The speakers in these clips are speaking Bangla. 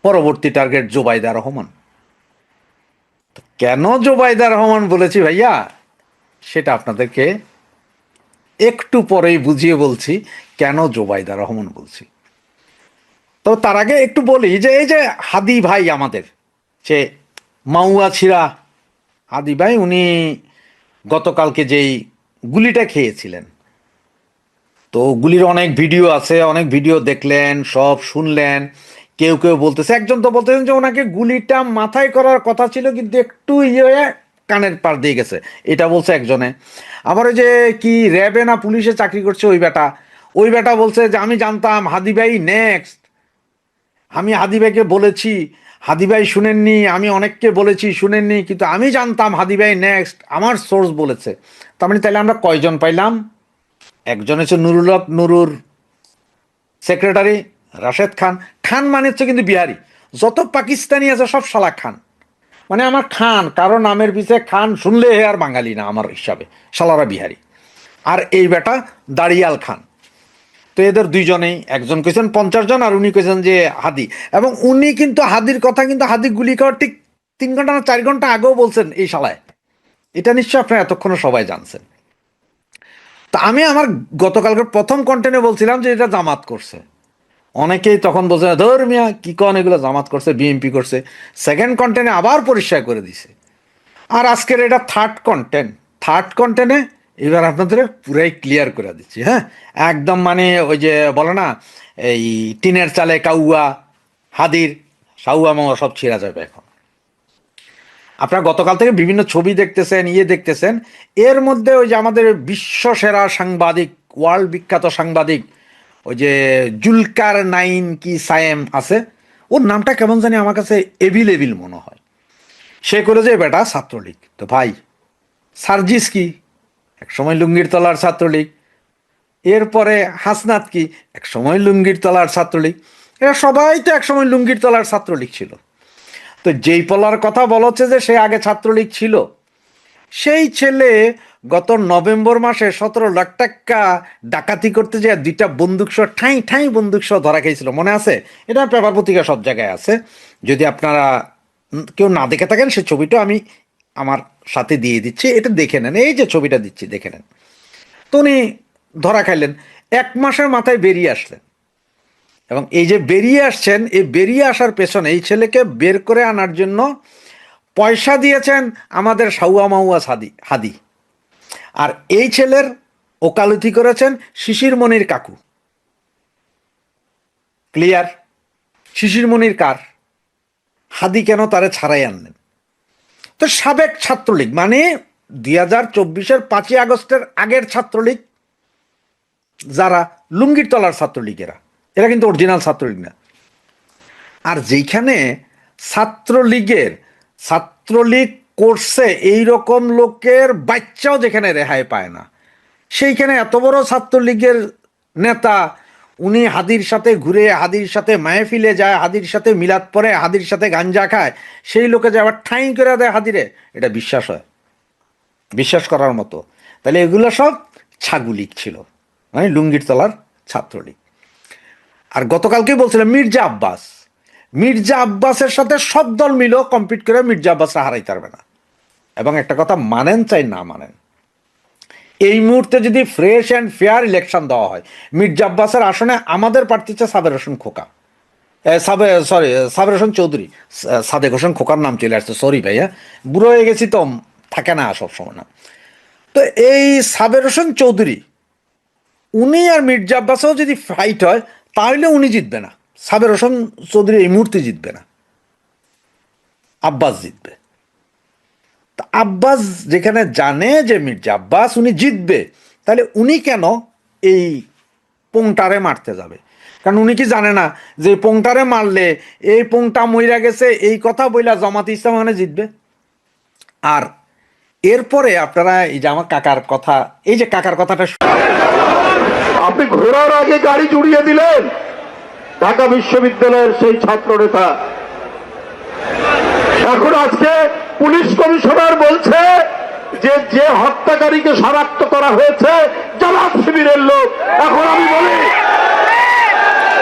পরবর্তী টার্গেট জোবাইদা রহমান। কেন জোবাইদা রহমান বলেছি ভাইয়া, সেটা আপনাদেরকে একটু পরেই বুঝিয়ে বলছি কেন জোবাইদা রহমান বলছি। তো তার আগে একটু বলি যে এই যে হাদি ভাই আমাদের, সে মাউয়া ছিড়া হাদি ভাই, উনি গতকালকে যেই গুলিটা খেয়েছিলেন, তো গুলির অনেক ভিডিও আছে, অনেক ভিডিও দেখলেন, সব শুনলেন। কেউ কেউ বলতেছে, একজন তো বলতেছেন যে ওনাকে গুলিটা মাথায় করার কথা ছিল কিন্তু একটু ইয়ে হয়ে কানের পার দিয়ে গেছে, এটা বলছে একজনে। আবার ওই যে কি র্যাবে না পুলিশে চাকরি করছে ওই বেটা বলছে যে আমি জানতাম হাদি ভাই নেক্সট, আমি হাদি ভাইকে বলেছি, হাদি ভাই শুনেননি, আমি অনেককে বলেছি শুনেননি, কিন্তু আমি জানতাম হাদি ভাই নেক্সট, আমার সোর্স বলেছে। তার মানে তাহলে আমরা কয়জন পাইলাম? একজন হচ্ছে নুরুল হক নুরুর সেক্রেটারি রাশেদ খান। খান মানে হচ্ছে কিন্তু বিহারি, যত পাকিস্তানি আছে সব শালা খান। মানে আমার খান, কারো নামের পিছে খান শুনলে হে আর বাঙালি না আমার হিসাবে, শালারা বিহারি। আর এই বেটা দাড়িয়াল খান। তো এদের দুইজনেই, একজন কইছেন 50 জন আর উনি কইছেন যে হাদি। এবং উনি কিন্তু হাদির কথা কিন্তু হাদি গুলি খাওয়ার ঠিক 3 ঘন্টা না 4 ঘন্টা আগেও বলছেন এই শালায়। এটা নিশ্চয় আপনারা এতক্ষণে সবাই জানছেন। তা আমি আমার গতকালকের প্রথম কন্টেন্টে বলছিলাম যে এটা জামাত করছে। অনেকেই তখন বলছে ধর মিয়া কি কন, এগুলো জামাত করছে, বিএনপি করছে। সেকেন্ড কন্টেন্টে আবার পরিষ্কার করে দিছে। আর আজকের এটা থার্ড কন্টেন্টে এবার আপনাদের পুরাই ক্লিয়ার করে দিচ্ছি। হ্যাঁ, একদম মানে ওই যে বলে না, এই টিনের চালে কাউয়া, হাদির সাউয়া মাওয়া সব ছিঁড়া যাবে এখন। আপনারা গতকাল থেকে বিভিন্ন ছবি দেখতেছেন, দেখতেছেন। এর মধ্যে ওই যে আমাদের বিশ্ব সেরা সাংবাদিক, ওয়ার্ল্ড বিখ্যাত সাংবাদিক, ওই যে জুলকার নাইন কি সায়েম আছে, ওর নামটা কেমন জানি আমার কাছে এভিল মনে হয়। সে করে যে বেটা ছাত্রলীগ। তো ভাই সার্জিস কি, একসময় লুঙ্গির তলার ছাত্রলীগ। এরপরে হাসনাত কি, একসময় লুঙ্গির তলার ছাত্রলীগ। এরা সবাই তো একসময় লুঙ্গির তলার ছাত্রলীগ ছিল। তো যেই পলার কথা বলা হচ্ছে যে সে আগে ছাত্রলীগ ছিল, সেই ছেলে গত নভেম্বর মাসে 17 লাখ টাকা ডাকাতি করতে যায় 2টা বন্দুক সহ ঠাই বন্দুক সহ ধরা খেয়েছিল, মনে আছে? এটা পেপার পত্রিকা সব জায়গায় আছে। যদি আপনারা কেউ না দেখে থাকেন, সে ছবিটা আমি আমার সাথে দিয়ে দিচ্ছি, এটা দেখে নেন। এই যে ছবিটা দিচ্ছি দেখে নেন। তো উনি ধরা খাইলেন, 1 মাসের মাথায় বেরিয়ে আসলেন। এবং এই যে বেরিয়ে আসছেন, এই বেরিয়ে আসার পেছনে এই ছেলেকে বের করে আনার জন্য পয়সা দিয়েছেন আমাদের সাউয়া মাউয়া হাদি। আর এই ছেলের ওকালতি করেছেন শিশির মনির কাকু। ক্লিয়ার? শিশির মনির কার? হাদি কেন তারে ছাড়াই আনলেন? তো সাবেক ছাত্রলীগ, মানে 2024-এর 5ই আগস্টের আগের ছাত্রলীগ, যারা লুঙ্গির তলার ছাত্রলীগেরা, এরা কিন্তু অরিজিনাল ছাত্রলীগ না। আর যেখানে ছাত্রলীগ করছে এই রকম লোকের বাচ্চাও যেখানে রেহাই পায় না, সেইখানে এত বড় ছাত্রলীগের নেতা, উনি হাদির সাথে ঘুরে, হাদির সাথে মাহফিলে যায়, হাদির সাথে মিলাদ পড়ে, হাদির সাথে গাঞ্জা খায়, সেই লোকে যে আবার ঠাঁই করে দেয় হাদিরে, এটা বিশ্বাস হয়? বিশ্বাস করার মতো? তাহলে এগুলো সব ছাগুলিক ছিল, মানে লুঙ্গির তলার ছাত্রলীগ। আর গতকালকে বলছিলাম মির্জা আব্বাসের সাথে সব দল মিলেও কম্পিট করে মির্জা আব্বাসরা হারাইতে পারবে না। এবং একটা কথা মানেন চাই না মানেন, এই মুহূর্তে যদি ফ্রেশ অ্যান্ড ফেয়ার ইলেকশন দেওয়া হয়, মির্জা আব্বাসের আসনে আমাদের প্রার্থী হচ্ছে সাবের হোসেন খোকা, সাবের হোসেন চৌধুরী। সাদেক হোসেন খোকার নাম চলে আসছে, সরি ভাইয়া, বুড়ো হয়ে গেছি তো, থাকে না সব সময় না। তো এই সাবের হোসেন চৌধুরী, উনি আর মির্জা আব্বাসও যদি ফাইট হয়, তাহলে উনি জিতবে না, সাবের হোসেন চৌধুরী এই মুহূর্তে জিতবে না, আব্বাস জিতবে। তা আব্বাস যেখানে জানে যে মির্জা আব্বাস উনি জিতবে, তাহলে উনি কেন এই পোংটারে মারতে যাবে? কারণ উনি কি জানে না যে পোংটারে মারলে এই পোংটা মইরা গেছে এই কথা বইলা জামাত ইসলাম মানে জিতবে? আর এরপরে আপনারা এই যে আমার কাকার কথা, এই যে কাকার কথাটা, আপনি ঘোরার আগে গাড়ি জুড়িয়ে দিলেন ঢাকা বিশ্ববিদ্যালয়ের সেই ছাত্র নেতা। এখন আজকে পুলিশ কমিশনার বলছে যে হত্যাকারীকে শনাক্ত করা হয়েছে জামাত শিবিরের লোক। এখন আমি বলি,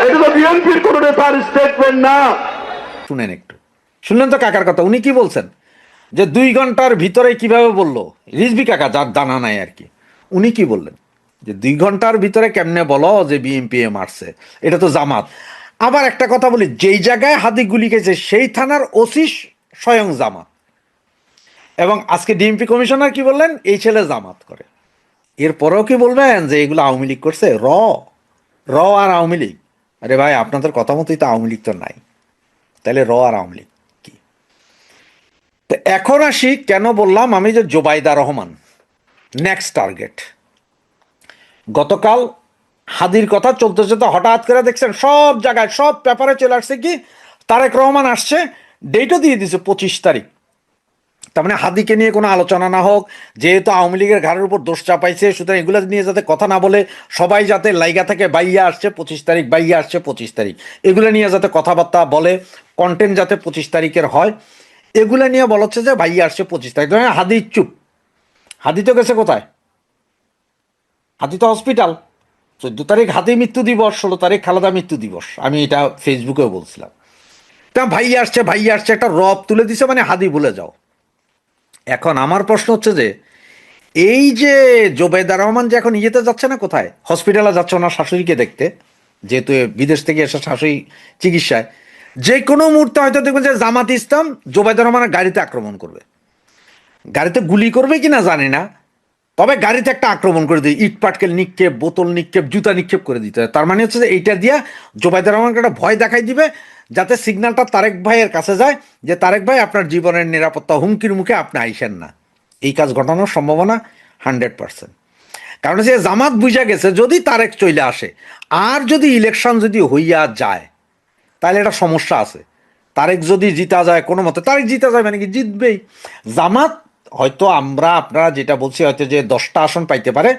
এটা তো বিএনপির কোন নেতার স্টেটমেন্ট না, শুনেন একটু, শুনলেন তো কাকার কথা? উনি কি বলছেন যে 2 ঘন্টার ভিতরে কিভাবে বললো, রিজভী কাকা যার জানা নাই আর কি, উনি কি বললেন যে 2 ঘন্টার ভিতরে কেমনে বলো যে বিএনপি মারছে, এটা তো জামাত। আবার একটা কথা বলি, যেই জায়গায় হাদি গুলি খেয়েছে সেই থানার ওসি স্বয়ং জামাত, এবং আজকে ডিএমপি কমিশনার কি বললেন, এই ছেলে জামাত করে। এরপরেও কি বলবেন যে এগুলো আওয়ামী লীগ করছে? র আর আওয়ামী লীগ, আরে ভাই আপনাদের কথা মতোই তো আওয়ামী লীগ তো নাই, তাহলে র আর আওয়ামী লীগ কি? তো এখন আসি, কেন বললাম আমি যে জোবাইদা রহমান নেক্সট টার্গেট। গতকাল হাদির কথা চলতে চলতে হঠাৎ করে দেখছেন সব জায়গায় সব পেপারে চলে আসছে কি তারেক রহমান আসছে, ডেটও দিয়ে দিছে 25 তারিখ। তার মানে হাদিকে নিয়ে কোনো আলোচনা না হোক, যেহেতু আওয়ামী লীগের ঘাড়ের উপর দোষ চাপাইছে, সুতরাং এগুলো নিয়ে যাতে কথা না বলে, সবাই যাতে লাইগা থেকে বাইয়া আসছে 25 তারিখ, বাইয়া আসছে 25 তারিখ, এগুলো নিয়ে যাতে কথাবার্তা বলে, কন্টেন্ট যাতে 25 তারিখের হয়, এগুলো নিয়ে বলা হচ্ছে যে বাইয়া আসছে 25 তারিখ। হাদি চুপ, হাদি তো গেছে কোথায়? হাদি তো হসপিটাল। 14 তারিখ হাদি মৃত্যু দিবস, 16 তারিখ খালেদা মৃত্যু দিবস, আমি এটা ফেসবুকেও বলছিলাম। তা ভাইয়া আসছে একটা রব তুলে দিছে, মানে হাদি ভুলে যাও। এখন আমার প্রশ্ন হচ্ছে যে এই যে জোবেদা রহমান যে এখন ইয়েতে যাচ্ছে না, কোথায় হসপিটালে যাচ্ছে ওনার শাশুড়িকে দেখতে, যেহেতু বিদেশ থেকে এসে শাশুড়ি চিকিৎসায়, যে কোনো মুহূর্তে হয়তো দেখবেন যে জামাত ইসলাম জোবেদা রহমানের গাড়িতে আক্রমণ করবে, গাড়িতে গুলি করবে কিনা জানি না, তবে গাড়িতে একটা আক্রমণ করে দিই, ইট পাটকেল নিক্ষেপ, বোতল নিক্ষেপ, জুতা নিক্ষেপ করে দিতে হয়। তার মানে হচ্ছে যে এইটা দিয়া জোবাইদা রহমানকে একটা ভয় দেখাই দিবে, যাতে সিগন্যালটা তারেক ভাইয়ের কাছে যায় যে তারেক ভাই আপনার জীবনের নিরাপত্তা হুমকির মুখে আপনি আইসেন না। এই কাজ ঘটানোর সম্ভাবনা 100%। কারণ যে জামাত বুঝা গেছে যদি তারেক চলে আসে আর যদি ইলেকশন যদি হইয়া যায় তাহলে একটা সমস্যা আছে। তারেক যদি জিতা যায় কোনো মতে, তারেক জিতা যায় মানে কি জিতবেই, জামাত হয়তো আমরা আপনারা যেটা বলছি হয়তো যে 10টা আসন পাইতে পারে।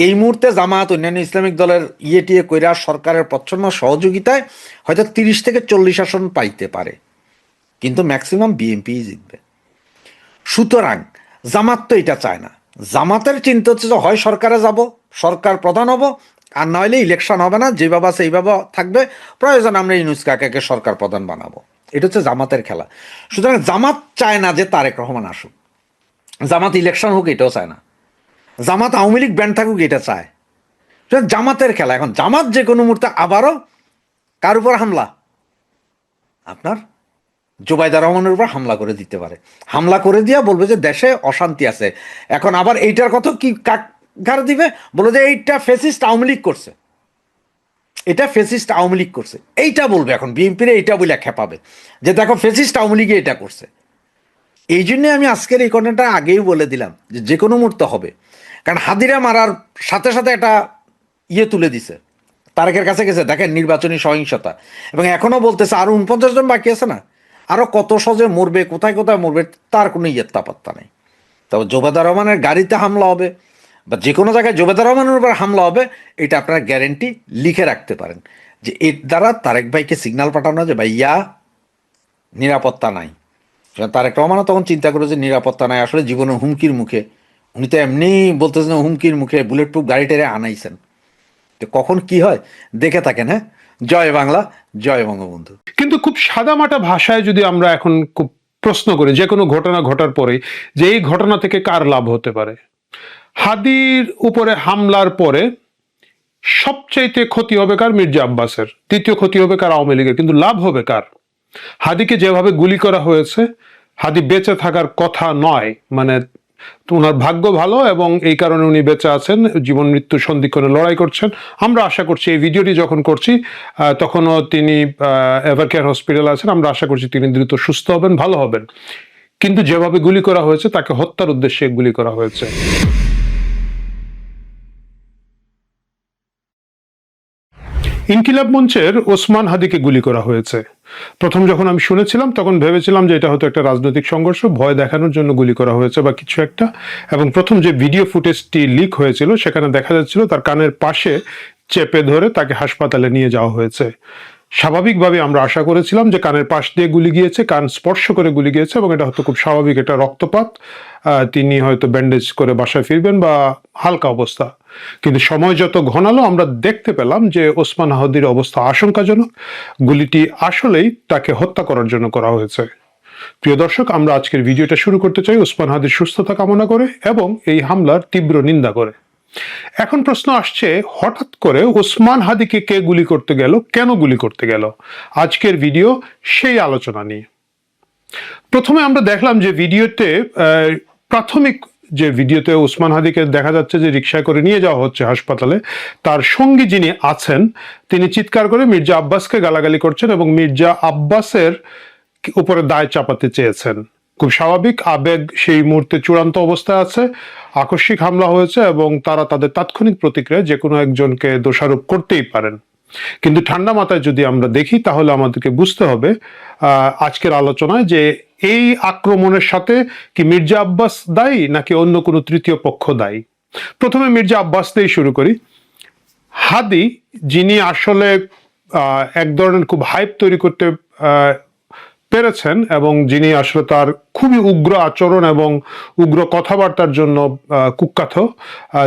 এই মুহূর্তে জামাত অন্যান্য ইসলামিক দলের টিয়ে কইরা সরকারের প্রচ্ছন্ন সহযোগিতায় হয়তো 30 থেকে 40 আসন পাইতে পারে, কিন্তু ম্যাক্সিমাম বিএনপি জিতবে। সুতরাং জামাত তো এটা চায় না। জামাতের চিন্তা হচ্ছে যে হয় সরকারে যাব, সরকার প্রধান হব, আর নইলে ইলেকশন হবে না, যেভাবে আছে এইভাবে থাকবে, প্রয়োজন আমরা ইউনূস কাকাকে সরকার প্রধান বানাবো। এটা হচ্ছে জামাতের খেলা। সুতরাং জামাত চায় না যে তারেক রহমান আসুক, জামাত ইলেকশন হোক এটাও চায় না, জামাত আওয়ামী লীগ ব্যান্ড থাকুক এটা চায়। জামাতের খেলা। এখন জামাত যে কোনো মুহূর্তে আবারও কার উপর হামলা, আপনার জোবাইদা রহমানের উপর হামলা করে দিতে পারে, হামলা করে দিয়া বলবে যে দেশে অশান্তি আছে। এখন আবার এইটার কথা কি কার দিবে, বলে যে এইটা ফেসিস্ট আওয়ামী লীগ করছে, এটা ফেসিস্ট আওয়ামী লীগ করছে, এইটা বলবে। এখন বিএনপির এইটা বলে খেপাবে যে দেখো ফেসিস্ট আওয়ামী লীগে এটা করছে। এই জন্যে আমি আজকের এই ঘটনাটা আগেই বলে দিলাম যে যে কোনো মুহূর্তে হবে, কারণ হাদিরা মারার সাথে সাথে একটা তুলে দিছে, তারেকের কাছে গেছে দেখেন নির্বাচনী সহিংসতা, এবং এখনো বলতেছে আরো 49 জন বাকি আছে না, আরো কত সহজে মরবে, কোথায় কোথায় মরবে তার কোনো পাত্তা নেই। তবে জোবেদা রহমানের গাড়িতে হামলা হবে বা যে কোনো জায়গায় জোবেদা রহমানের উপর হামলা হবে, এটা আপনারা গ্যারেন্টি লিখে রাখতে পারেন যে এর দ্বারা তারেক ভাইকে সিগন্যাল পাঠানো যে ভাইয়া নিরাপত্তা নাই। তারেক রহমানও তখন চিন্তা করে যে নিরাপত্তা নাই, আসলে জীবনের হুমকির মুখে, উনি তো এমনি বলতেছেন হুমকির মুখে বুলেট প্রুফ গাড়ি টেরে আনাইছেন। তো কখন কি হয় দেখে থাকেন। হ্যাঁ, জয় বাংলা, জয় বঙ্গবন্ধু। কিন্তু খুব সাদামাটা ভাষায় যদি আমরা এখন খুব প্রশ্ন করি যে কোনো ঘটনা ঘটার পরে যে এই ঘটনা থেকে কার লাভ হতে পারে, হাদির উপরে হামলার পরে সবচাইতে ক্ষতি হবে কার? মির্জা আব্বাসের। দ্বিতীয় ক্ষতি হবে কার? আওয়ামী লীগের। কিন্তু লাভ হবে কার? হাদিকে যেভাবে গুলি করা হয়েছে, হাদি বেঁচে থাকার কথা নয়, মানে ওনার ভাগ্য ভালো এবং এই কারণে উনি বেঁচে আছেন, জীবন মৃত্যু সন্ধিক্ষণে লড়াই করছেন। আমরা আশা করছি এই ভিডিওটি যখন করছি তখনও তিনি এভারকেয়ার হসপিটালে আছেন, আমরা আশা করছি তিনি দ্রুত সুস্থ হবেন, ভালো হবেন। কিন্তু যেভাবে গুলি করা হয়েছে তাকে হত্যার উদ্দেশ্যে গুলি করা হয়েছে। ইনকিলাব মঞ্চের ওসমান হাদিকে গুলি করা হয়েছে। প্রথম যখন আমি শুনেছিলাম তখন ভেবেছিলাম যে এটা হয়তো একটা রাজনৈতিক সংঘর্ষ, ভয় দেখানোর জন্য গুলি করা হয়েছে বা কিছু একটা। এবং প্রথম যে ভিডিও ফুটেজটি লিক হয়েছিল সেখানে দেখা যাচ্ছিল তার কানের পাশে চেপে ধরে তাকে হাসপাতালে নিয়ে যাওয়া হয়েছে। স্বাভাবিকভাবে আমরা আশা করেছিলাম যে কানের পাশ দিয়ে গুলি গিয়েছে, কান স্পর্শ করে গুলি গিয়েছে এবং এটা হয়তো খুব স্বাভাবিক, এটা রক্তপাত, তিনি হয়তো ব্যান্ডেজ করে বাসায় ফিরবেন বা হালকা অবস্থা। কিন্তু সময় যত ঘনালো আমরা দেখতে পেলাম যে ওসমান হাদির অবস্থা আশঙ্কাজনক, গুলিটি আসলেই তাকে হত্যা করার জন্য করা হয়েছে। প্রিয় দর্শক, আমরা আজকের ভিডিওটা শুরু করতে চাই ওসমান হাদির সুস্থতা কামনা করে এবং এই হামলার তীব্র নিন্দা করে। এখন প্রশ্ন আসছে, হঠাৎ করে ওসমান হাদিকে কে গুলি করতে গেল, কেন গুলি করতে গেল? আজকের ভিডিও সেই আলোচনা নিয়ে। প্রথমে আমরা দেখলাম যে ভিডিওতে প্রাথমিক যে ভিডিওতে ওসমান হাদিকে দেখা যাচ্ছে যে রিকশায় করে নিয়ে যাওয়া হচ্ছে হাসপাতালে, তার সঙ্গী যিনি আছেন তিনি চিৎকার করে মির্জা আব্বাসকে গালাগালি করছেন এবং মির্জা আব্বাসের উপরে দায় চাপাতে চেয়েছেন। খুব স্বাভাবিক, আবেগ সেই মুহূর্তে চূড়ান্ত অবস্থায় আছে, আকস্মিক হামলা হয়েছে এবং তারা তাদের তাৎক্ষণিক প্রতিক্রিয়া যে কোনো একজনকে দোষারোপ করতেই পারেন। কিন্তু ঠান্ডা মাথায় যদি আমরা দেখি তাহলে আমাদেরকে বুঝতে হবে আজকের আলোচনায় যে এই আক্রমণের সাথে কি মির্জা আব্বাস দায়ী নাকি অন্য কোনো তৃতীয় পক্ষ দায়ী। প্রথমে মির্জা আব্বাস দিয়েই শুরু করি। হাদি, যিনি আসলে এক ধরনের খুব হাইপ তৈরি করতে পেরেছেন এবং যিনি আসলে তার খুবই উগ্র আচরণ এবং উগ্র কথাবার্তার জন্য কুখ্যাত,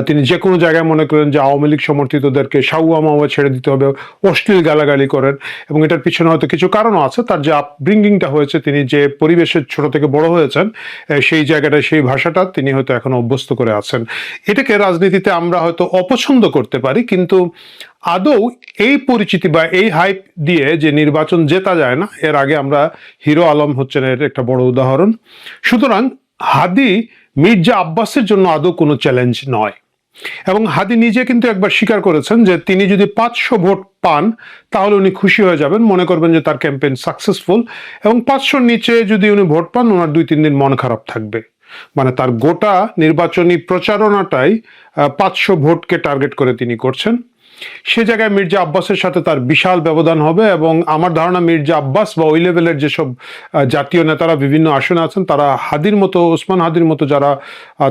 তিনি যে কোনো জায়গায় মনে করেন যে আওয়ামী লীগ সমর্থিতদেরকে সাউয়া মাওয়া ছেড়ে দিতে হবে, অশ্লীল গালাগালি করেন এবং এটার পিছনে হয়তো কিছু কারণও আছে। তার যে আপব্রিঙ্গিংটা হয়েছে, তিনি যে পরিবেশের ছোট থেকে বড় হয়েছেন, সেই জায়গাটায় সেই ভাষাটা তিনি হয়তো এখনো অভ্যস্ত করে আছেন। এটাকে রাজনীতিতে আমরা হয়তো অপছন্দ করতে পারি, কিন্তু আদৌ এই পরিচিতি বা এই হাইপ দিয়ে যে নির্বাচন জেতা যায় না, এর আগে আমরা হিরো আলম হচ্ছেন এর একটা বড় উদাহরণ। সুতরাং হাদি মির্জা আব্বাসের জন্য আদৌ কোনো চ্যালেঞ্জ নয় এবং হাদি নিজে কিন্তু একবার স্বীকার করেছেন যে তিনি যদি 500 ভোট পান তাহলে উনি খুশি হয়ে যাবেন, মনে করবেন যে তার ক্যাম্পেইন সাকসেসফুল, এবং 500-র নিচে যদি উনি ভোট পান ওনার 2-3 দিন মন খারাপ থাকবে। মানে তার গোটা নির্বাচনী প্রচারণাটাই 500 ভোটকে টার্গেট করে তিনি করছেন। সে জায়গায় মির্জা আব্বাসের সাথে তার বিশাল ব্যবধান হবে এবং আমার ধারণা মির্জা আব্বাস বা ওই লেভেলের যেসব জাতীয় নেতারা বিভিন্ন আসনে আছেন তারা হাদির মতো, ওসমান হাদির মতো যারা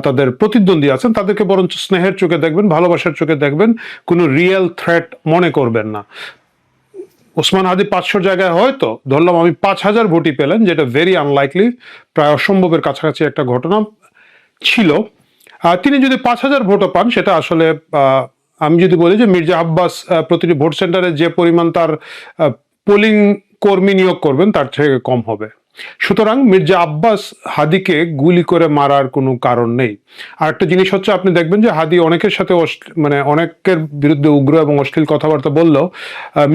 তাদের প্রতিদ্বন্দ্বী আছেন তাদেরকে বরঞ্চ স্নেহের চোখে দেখবেন, ভালোবাসার চোখে দেখবেন, কোনো রিয়েল থ্রেট মনে করবেন না। ওসমান হাদি 500 জায়গায় হয়তো ধরলাম আমি 5000 ভোটই পেলেন, যেটা ভেরি আনলাইকলি, প্রায় অসম্ভবের কাছাকাছি একটা ঘটনা ছিল। তিনি যদি 5000 ভোটও পান সেটা আসলে আমি যদি বলি যে মির্জা আব্বাস প্রতিটি ভোট সেন্টারে যে পরিমাণ তার পোলিং কর্মী নিয়োগ করবেন তার থেকে কম হবে। সুতরাং মির্জা আব্বাস হাদিকে গুলি করে মারার কোনো কারণ নেই। আর একটা জিনিস হচ্ছে, আপনি দেখবেন যে হাদি অনেকের সাথে মানে অনেকের বিরুদ্ধে উগ্র এবং অশ্লীল কথাবার্তা বললেও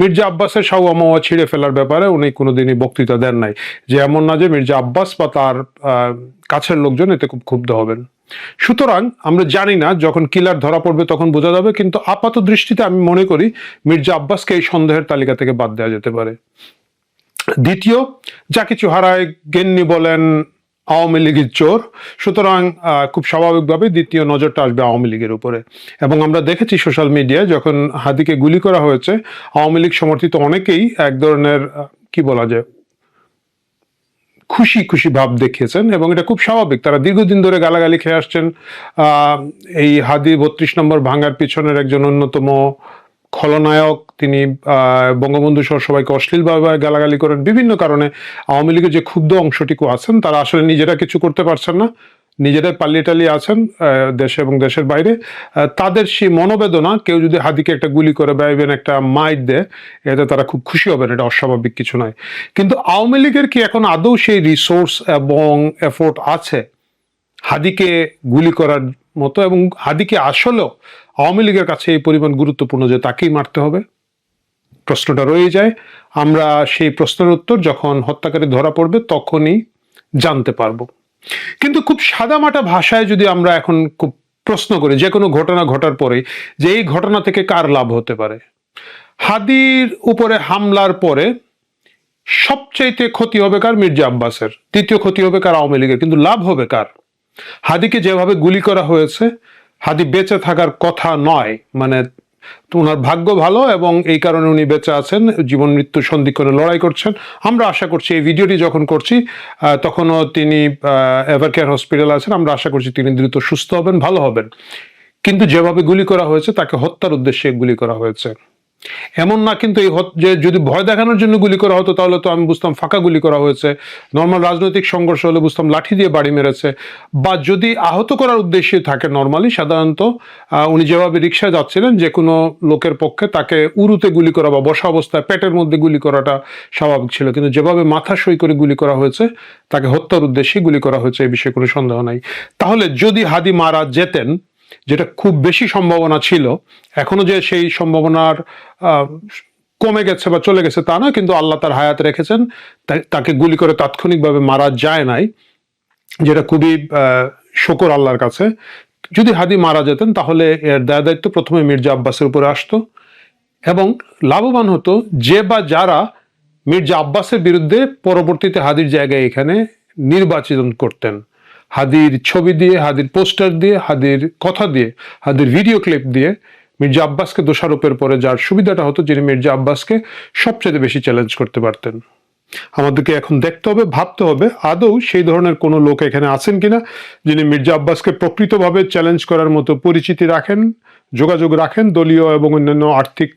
মির্জা আব্বাসের সাউয়া মাওয়া ছিঁড়ে ফেলার ব্যাপারে উনি কোনোদিনই বক্তৃতা দেন নাই, যে এমন না যে মির্জা আব্বাস বা তার কাছের লোকজন এতে খুব ক্ষুব্ধ হবেন। সুতরাং আমরা জানি না, যখন কিলার ধরা পড়বে তখন বোঝা যাবে, কিন্তু আপাত দৃষ্টিতে আমি মনে করি মির্জা আব্বাসকে এই সন্দেহের তালিকা থেকে বাদ দেওয়া যেতে পারে। দ্বিতীয়, যা কিছু হারায় গেন্নি বলেন আওয়ামী লীগের চোর, সুতরাং খুব স্বাভাবিকভাবে দ্বিতীয় নজরটা আসবে আওয়ামী লীগের উপরে। এবং আমরা দেখেছি সোশ্যাল মিডিয়ায় যখন হাদিকে গুলি করা হয়েছে, আওয়ামী লীগ সমর্থিত অনেকেই এক ধরনের কি বলা যায় খুশি খুশি ভাব দেখিয়েছেন এবং এটা খুব স্বাভাবিক। তারা দীর্ঘদিন ধরে গালাগালি খেয়ে আসছেন। এই হাদি 32 নম্বর ভাঙার পিছনের একজন অন্যতম খলনায়ক, তিনি বঙ্গবন্ধু সহ সবাইকে অশ্লীলভাবে গালাগালি করেন। বিভিন্ন কারণে আওয়ামী লীগের যে ক্ষুব্ধ অংশটুকু আছেন তারা আসলে নিজেরা কিছু করতে পারছেন না, নিজেরাই পাল্লিয়ে টালিয়ে আছেন দেশে এবং দেশের বাইরে। তাদের সেই মনোবেদনা, কেউ যদি হাদিকে একটা গুলি করে বা ইভেন একটা মাইট দেয়, এতে তারা খুব খুশি হবেন, এটা অস্বাভাবিক কিছু নয়। কিন্তু আওয়ামী লীগের কি এখন আদৌ সেই রিসোর্স এবং এফোর্ট আছে হাদিকে গুলি করার মতো, এবং হাদিকে আসলেও আওয়ামী লীগের কাছে এই পরিমাণ গুরুত্বপূর্ণ যে তাকেই মারতে হবে? প্রশ্নটা রয়ে যায়। আমরা সেই প্রশ্নের উত্তর যখন হত্যাকারী ধরা পড়বে তখনই জানতে পারবো। কিন্তু খুব সাদামাটা ভাষায় যদি আমরা এখন খুব প্রশ্ন করি যে কোনো ঘটনা ঘটার পরে যে এই ঘটনা থেকে কার লাভ হতে পারে, হাদির উপরে হামলার পরে সবচাইতে ক্ষতি হবে কার? মির্জা আব্বাসের। দ্বিতীয় ক্ষতি হবে কার? আওয়ামী লীগের। কিন্তু লাভ হবে কার? হাদিকে যেভাবে গুলি করা হয়েছে, হাদি বেঁচে থাকার কথা নয়, মানে ওনার ভাগ্য ভালো এবং এই কারণে উনি বেঁচে আছেন, জীবন মৃত্যু সন্ধিক্ষণে লড়াই করছেন। আমরা আশা করছি এই ভিডিওটি যখন করছি তখনও তিনি এভারকেয়ার হসপিটাল আছেন, আমরা আশা করছি তিনি দ্রুত সুস্থ হবেন, ভালো হবেন। কিন্তু যেভাবে গুলি করা হয়েছে তাকে হত্যার উদ্দেশ্যে গুলি করা হয়েছে। এমন না কিন্তু যে যদি ভয় দেখানোর জন্য গুলি করা হতো তাহলে তো আমি বুঝতাম ফাঁকা গুলি করা হয়েছে, নর্মাল রাজনৈতিক সংঘর্ষ হলে বুঝতাম লাঠি দিয়ে বাড়ি মেরেছে, বা যদি আহত করার উদ্দেশ্যে থাকে নর্মালি সাধারণত উনি যেভাবে রিক্সায় যাচ্ছিলেন যে কোনো লোকের পক্ষে তাকে উরুতে গুলি করা বা বসা অবস্থায় পেটের মধ্যে গুলি করাটা স্বাভাবিক ছিল, কিন্তু যেভাবে মাথা সই করে গুলি করা হয়েছে তাকে হত্যার উদ্দেশ্যে গুলি করা হয়েছে, এই বিষয়ে কোনো সন্দেহ নাই। তাহলে যদি হাদি মারা যেতেন, যেটা খুব বেশি সম্ভাবনা ছিল, এখনো যে সেই সম্ভাবনার কমে গেছে বা চলে গেছে তা না, কিন্তু আল্লাহ তার হায়াত রেখেছেন, তাকে গুলি করে তাৎক্ষণিকভাবে মারা যায় নাই, যেটা খুবই শকর আল্লাহর কাছে। যদি হাদি মারা যেতেন তাহলে এর দায় দায়িত্ব প্রথমে মির্জা আব্বাসের উপরে আসতো, এবং লাভবান হতো যে বা যারা মির্জা আব্বাসের বিরুদ্ধে পরবর্তীতে হাদির জায়গায় এখানে নির্বাচন করতেন, হাদির ছবি দিয়ে, হাদির পোস্টার দিয়ে, হাদির কথা দিয়ে, হাদির ভিডিও ক্লিপ দিয়ে মির্জা আব্বাসকে দোষারোপের পরে যার সুবিধাটা হতো, যিনি মির্জা আব্বাসকে সবচেয়ে বেশি চ্যালেঞ্জ করতে পারতেন। আমাদেরকে এখন দেখতে হবে, ভাবতে হবে আদৌ সেই ধরনের কোনো লোক এখানে আছেন কিনা যিনি মির্জা আব্বাসকে প্রকৃতভাবে চ্যালেঞ্জ করার মতো পরিচিতি রাখেন, যোগাযোগ রাখেন, দলীয় এবং অন্যান্য আর্থিক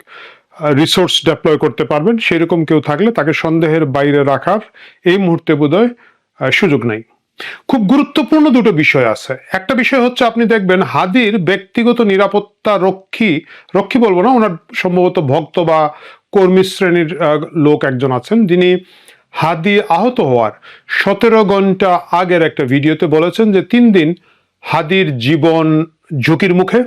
রিসোর্স ডেপ্লয় করতে পারবেন। সেরকম কেউ থাকলে তাকে সন্দেহের বাইরে রাখার এই মুহূর্তে বোধহয় সুযোগ নাই। খুব গুরুত্বপূর্ণ দুটো বিষয় আছে। একটা বিষয় হচ্ছে, আপনি দেখবেন হাদির ব্যক্তিগত নিরাপত্তা রক্ষী বলবো না, ওনার সম্ভবত ভক্ত বা কর্মী শ্রেণীর লোক একজন আছেন, যিনি হাদি আহত হওয়ার 17 ঘন্টা আগের একটা ভিডিওতে বলেছেন যে 3 দিন হাদির জীবন ঝুঁকির মুখে।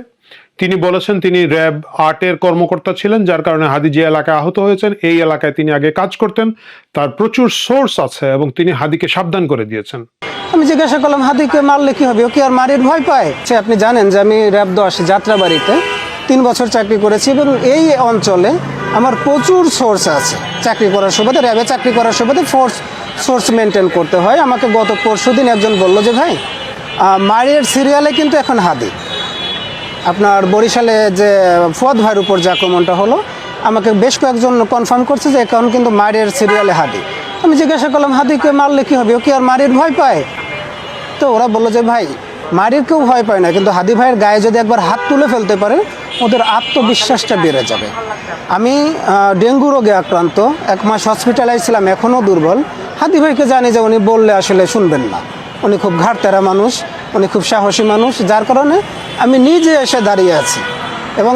তিনি বলেছেন তিনি র্যাব 8-এর কর্মকর্তা ছিলেন, যার কারণে হাদি যে এলাকায় আহত হয়েছেন এই এলাকায় তিনি আগে কাজ করতেন, তার প্রচুর সোর্স আছে এবং তিনি হাদিকে সাবধান করে দিয়েছেন। আমি জিজ্ঞাসা করলাম, হাদিকে মারলে কি হবে, ও কি আর মারির ভয় পায়? সে আপনি জানেন যে আমি র্যাব 10 যাত্রাবাড়িতে 3 বছর চাকরি করেছি, এবং এই অঞ্চলে আমার প্রচুর সোর্স আছে। চাকরি করার সুবাদে, র্যাবে চাকরি করার সুবাদে সোর্স মেনটেন করতে হয়। আমাকে গত পরশুদিন একজন বলল যে ভাই, মারির সিরিয়ালে কিন্তু এখন হাদি। আপনার বরিশালে যে ফুয়াদ ভাইয়ের উপর যে আক্রমণটা হলো, আমাকে বেশ কয়েকজন কনফার্ম করছে যে এখন কিন্তু মারির সিরিয়ালে হাদি। আমি জিজ্ঞাসা করলাম, হাদিকে মারলে কি হবে, ও কি আর মারির ভয় পায়? তো ওরা বললো যে ভাই, মারির কেউ ভয় পায় না, কিন্তু হাদি ভাইয়ের গায়ে যদি একবার হাত তুলে ফেলতে পারে ওদের আত্মবিশ্বাসটা বেড়ে যাবে। আমি ডেঙ্গু রোগে আক্রান্ত, 1 মাস হসপিটালাইজ ছিলাম, এখনও দুর্বল। হাদি ভাইকে জানি যে উনি বললে আসলে শুনবেন না, উনি খুব ঘাড়তেরা মানুষ, উনি খুব সাহসী মানুষ, যার কারণে আমি নিজে এসে দাঁড়িয়ে আছি এবং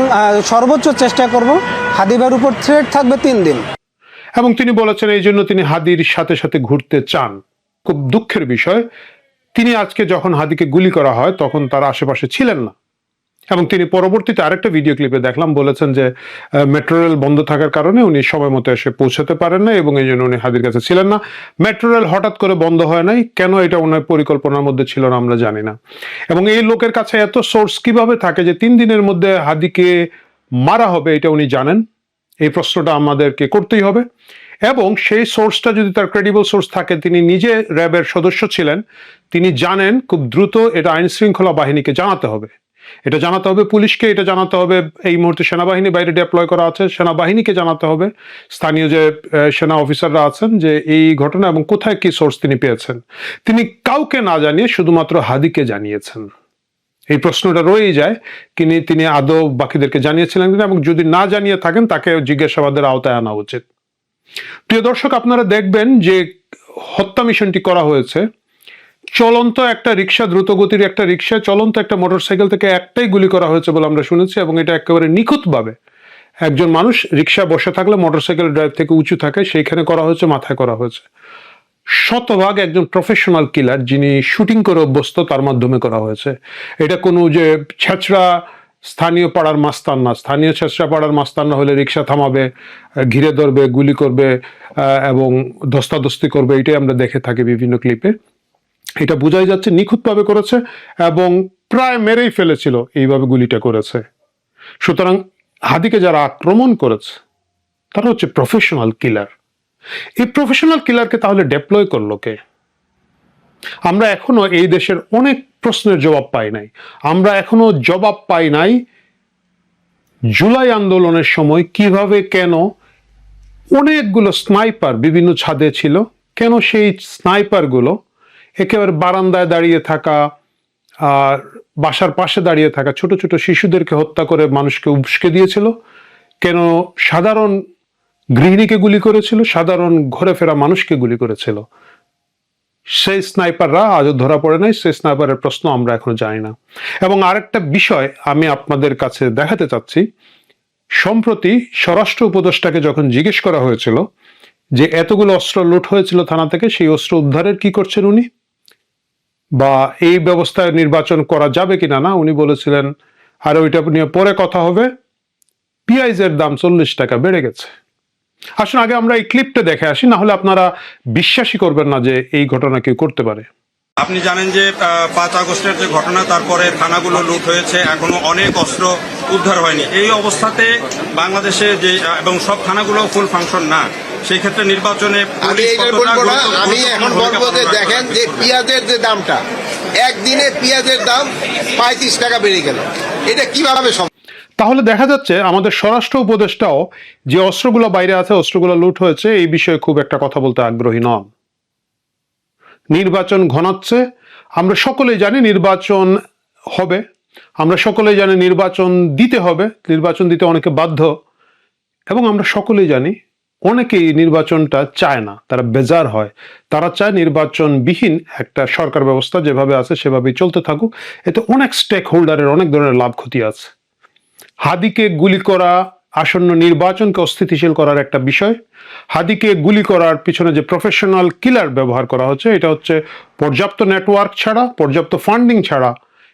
সর্বোচ্চ চেষ্টা করব। হাদি ভাইয়ের উপর থ্রেট থাকবে 3 দিন। এবং তিনি বলেছেন এই জন্য তিনি হাদির সাথে সাথে ঘুরতে চান। খুব দুঃখের বিষয়, তিনি আজকে যখন হাদিকে গুলি করা হয় তখন তার আশেপাশে ছিলেন না, এবং তিনি পরবর্তীতে আরেকটা ভিডিও ক্লিপে দেখলাম বলেছেন যে মেট্রো রেল বন্ধ থাকার কারণে উনি সময় মতো এসে পৌঁছাতে পারেন না এবং এই জন্য উনি হাদির কাছে ছিলেন না। মেট্রো রেল হঠাৎ করে বন্ধ হয় নাই, কেন এটা ওনার পরিকল্পনার মধ্যে ছিল না আমরা জানি না। এবং এই লোকের কাছে এত সোর্স কিভাবে থাকে যে 3 দিনের মধ্যে হাদিকে মারা হবে এটা উনি জানেন? এই প্রশ্নটা আমাদেরকে করতেই হবে। এবং সেই সোর্সটা যদি তার ক্রেডিবল সোর্স থাকে, তিনি নিজে র্যাবের সদস্য ছিলেন, তিনি জানেন খুব দ্রুত এটা আইন শৃঙ্খলা বাহিনীকে জানাতে হবে, এটা জানাতে হবে পুলিশকে, এটা জানাতে হবে এই মুহূর্তে সেনাবাহিনী বাইরে ডিপ্লয় করা আছে, সেনাবাহিনীকে জানাতে হবে, স্থানীয় যে সেনা অফিসাররা আছেন যে এই ঘটনা এবং কোথায় কি সোর্স তিনি পেয়েছেন। তিনি কাউকে না জানিয়ে শুধুমাত্র হাদিকে জানিয়েছেন। এই প্রশ্নটা রয়েই যায়, তিনি আদৌ বাকিদেরকে জানিয়েছিলেন কিনা, এবং যদি না জানিয়ে থাকেন তাকে জিজ্ঞাসাবাদের আওতায় আনা উচিত। প্রিয় দর্শক, আপনারা দেখবেন যে হত্যা মিশনটি করা হয়েছে চলন্ত একটা রিক্সা, দ্রুতগতির একটা রিক্সা, চলন্ত একটা মোটরসাইকেল থেকে একটাই গুলি করা হয়েছে বলে আমরা শুনেছি, এবং এটা একেবারে নিখুঁতভাবে একজন মানুষ রিক্সা বসে থাকলে মোটরসাইকেল ড্রাইভ থেকে উঁচু থাকে সেইখানে করা হয়েছে, মাথায় করা হয়েছে। শতভাগ একজন প্রফেশনাল কিলার যিনি শুটিং করে অভ্যস্ত, তার মাধ্যমে করা হয়েছে। এটা কোনো যে ছেঁচড়া স্থানীয় পাড়ার মাস্তান না। স্থানীয় ছেঁচড়া পাড়ার মাস্তান না হলে রিক্সা থামাবে, ঘিরে ধরবে, গুলি করবে এবং ধস্তাধস্তি করবে, এটাই আমরা দেখে থাকি বিভিন্ন ক্লিপে। এটা বোঝাই যাচ্ছে নিখুঁতভাবে করেছে এবং প্রায় মেরেই ফেলেছিল এইভাবে গুলিটা করেছে। সুতরাং হাদিকে যারা আক্রমণ করেছে তারা হচ্ছে প্রফেশনাল কিলার। এই প্রফেশনাল কিলারকে তাহলে ডেপ্লয় করলো কে? আমরা এখনো এই দেশের অনেক প্রশ্নের জবাব পাই নাই। আমরা এখনো জবাব পাই নাই জুলাই আন্দোলনের সময় কিভাবে, কেন অনেকগুলো স্নাইপার বিভিন্ন ছাদে ছিল, কেন সেই স্নাইপারগুলো একেবারে বারান্দায় দাঁড়িয়ে থাকা আর বাসার পাশে দাঁড়িয়ে থাকা ছোট ছোট শিশুদেরকে হত্যা করে মানুষকে উস্কে দিয়েছিল, কেন সাধারণ গৃহিণীকে গুলি করেছিল, সাধারণ ঘরে ফেরা মানুষকে গুলি করেছিল? সেই স্নাইপাররা আজও ধরা পড়ে নাই, সেই স্নাইপারের প্রশ্ন আমরা এখনো জানি না। এবং আরেকটা বিষয় আমি আপনাদের কাছে দেখাতে চাচ্ছি, সম্প্রতি স্বরাষ্ট্র উপদেষ্টাকে যখন জিজ্ঞেস করা হয়েছিল যে এতগুলো অস্ত্র লুট হয়েছিল থানা থেকে, সেই অস্ত্র উদ্ধারের কি করছেন উনি, বা এই ব্যবস্থায় নির্বাচন করা যাবে কিনা, না উনি বলেছিলেন আর ওইটা নিয়ে পরে কথা হবে, পেঁয়াজের দাম 40 টাকা বেড়ে গেছে। আসুন আগে আমরা এই ক্লিপটা দেখে আসি, না হলে আপনারা বিশ্বাসই করবেন না যে এই ঘটনা কেউ করতে পারে। আপনি জানেন যে 5 আগস্টের যে ঘটনা, তারপরে থানাগুলো লুট হয়েছে, এখনো অনেক অস্ত্র উদ্ধার হয়নি। এই অবস্থাতে বাংলাদেশে যে এবং সব থানাগুলো ফুল ফাংশন না, সেই ক্ষেত্রে নির্বাচনে আমি এইটা বলবো না, আমি এখন বলবো যে দেখেন যে পেঁয়াজের যে দামটা, একদিনে পেঁয়াজের দাম 35 টাকা বেড়ে গেল, এটা কিভাবে সম্ভব? তাহলে দেখা যাচ্ছে আমাদের স্বরাষ্ট্র উপদেষ্টাও যে অস্ত্রগুলো বাইরে আছে, অস্ত্রগুলো লুট হয়েছে, এই বিষয়ে খুব একটা কথা বলতে আগ্রহী নন। নির্বাচন ঘনাচ্ছে, আমরা সকলেই জানি নির্বাচন হবে, আমরা সকলেই জানি নির্বাচন দিতে হবে, নির্বাচন দিতে অনেকে বাধ্য, এবং আমরা সকলেই জানি অনেকেই নির্বাচনটা চায় না, তারা বেজার হয়, তারা চায় নির্বাচনবিহীন একটা সরকার ব্যবস্থা যেভাবে আছে সেভাবেই চলতে থাকুক। এতে অনেক স্টেক হোল্ডারের অনেক ধরনের লাভ ক্ষতি আছে। হাদিকে গুলি করা আসন্ন নির্বাচনকে অস্থিতিশীল করার একটা বিষয়। হাদিকে গুলি করার পিছনে যে প্রফেশনাল কিলার ব্যবহার করা হচ্ছে, এটা হচ্ছে পর্যাপ্ত নেটওয়ার্ক ছাড়া, পর্যাপ্ত ফান্ডিং ছাড়া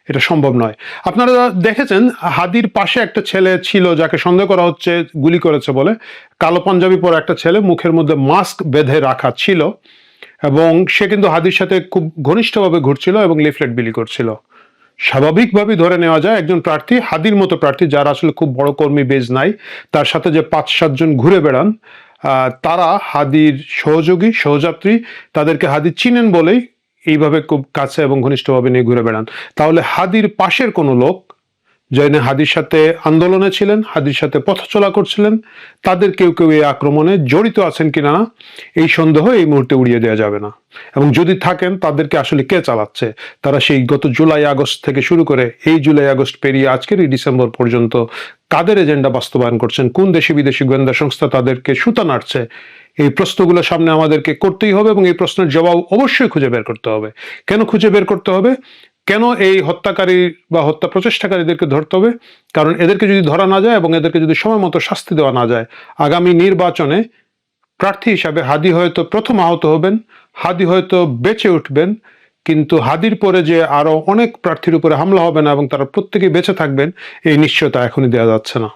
এটা সম্ভব নয়। আপনারা দেখেছেন হাদির পাশে একটা ছেলে ছিল যাকে সন্দেহ করা হচ্ছে গুলি করেছে বলে, কালো পাঞ্জাবি পরা একটা ছেলে, মুখের মধ্যে মাস্ক বেঁধে রাখা ছিল, এবং সে কিন্তু হাদির সাথে খুব ঘনিষ্ঠভাবে ঘুরছিল এবং লিফলেট বিলি করছিল। স্বাভাবিকভাবেই ধরে নেওয়া যায় একজন প্রার্থী, হাদির মতো প্রার্থী যার আসলে খুব বড় কর্মী বেজ নাই, তার সাথে যে 5-7 জন ঘুরে বেড়ান, তারা হাদির সহযোগী সহযাত্রী, তাদেরকে হাদি চিনেন বলেই এইভাবে খুব কাছে এবং ঘনিষ্ঠভাবে নিয়ে ঘুরে বেড়ান। তাহলে হাদির পাশের কোনো লোক যিনি হাদির সাথে আন্দোলনে ছিলেন, হাদির সাথে পথ চলা করছিলেন, তাদের কেউ কেউ এই আক্রমণে জড়িত আছেন কিনা না, এই সন্দেহ এই মুহূর্তে উড়িয়ে দেওয়া যাবে না। এবং যদি থাকেন তাদেরকে আসলে কে চালাচ্ছে, তারা সেই গত জুলাই আগস্ট থেকে শুরু করে এই জুলাই আগস্ট পেরিয়ে আজকের এই ডিসেম্বর পর্যন্ত কাদের এজেন্ডা বাস্তবায়ন করছেন, কোন দেশি বিদেশি গোয়েন্দা সংস্থা তাদেরকে সুতা নাড়ছে, এই প্রশ্নগুলো সামনে আমাদেরকে করতেই হবে, এবং এই প্রশ্নের জবাব অবশ্যই খুঁজে বের করতে হবে। কেন খুঁজে বের করতে হবে, কেন এই হত্যাকারী বা হত্যা প্রচেষ্টাকারীদেরকে ধরতে হবে? কারণ এদেরকে যদি ধরা না যায় এবং এদেরকে যদি সময় মতো শাস্তি দেওয়া না যায়, আগামী নির্বাচনে প্রার্থী হিসাবে হাদি হয়তো প্রথম আহত হবেন, হাদি হয়তো বেঁচে উঠবেন, কিন্তু হাদির পরে যে আরো অনেক প্রার্থীর উপরে হামলা হবে না এবং তারা প্রত্যেকেই বেঁচে থাকবেন, এই নিশ্চয়তা এখনই দেওয়া যাচ্ছে না।